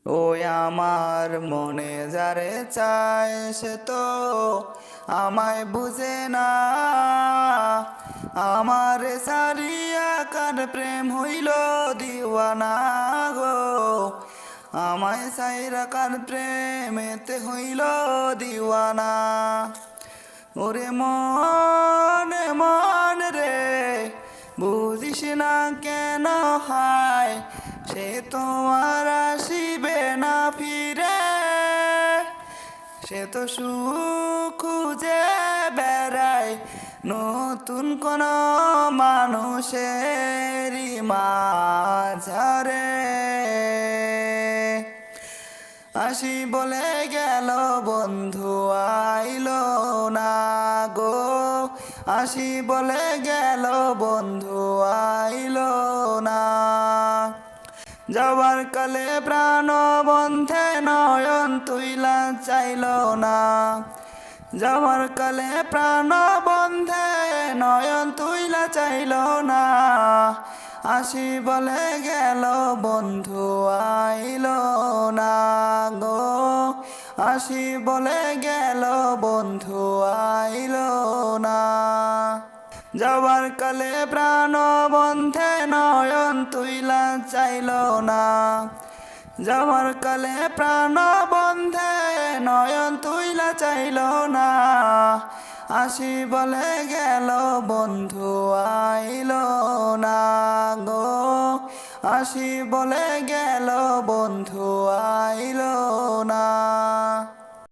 ওই আমার মনে যারে চায় সে তো আমায় বুঝে না। আমার সারিয়া কার প্রেম হইল দিওয়ানা গো, আমায় সাইরা কার প্রেমেতে হইল দিওয়ানা। ওরে মন মন রে, বুঝিস না কেন হায়, সে তো আর আসিবে না ফিরে। সে তো সুখ খুঁজে বেড়ায় নতুন কোন মানুষেরই মাঝারে। আসি বলে গেল বন্ধু আইলো না গো, আসি বলে গেল বন্ধু আইলো না। যাবার কালে প্রাণ বন্ধে নয়ন তুইলা চাইল না, যাবার কালে প্রাণ বন্ধে নয়ন তুইলা চাইল না। আসি বলে গেল বন্ধু আইল না গো, আসি বলে গেল বন্ধু আইল না। যাবার কালে প্রাণ বন্ধে নয়ন তুইলা চাইল না, যাবার কালে প্রাণ বন্ধে নয়ন তুইলা চাইল না। আসি বলে গেল বন্ধু আইল না গো, আসি বলে গেল বন্ধু আইল না।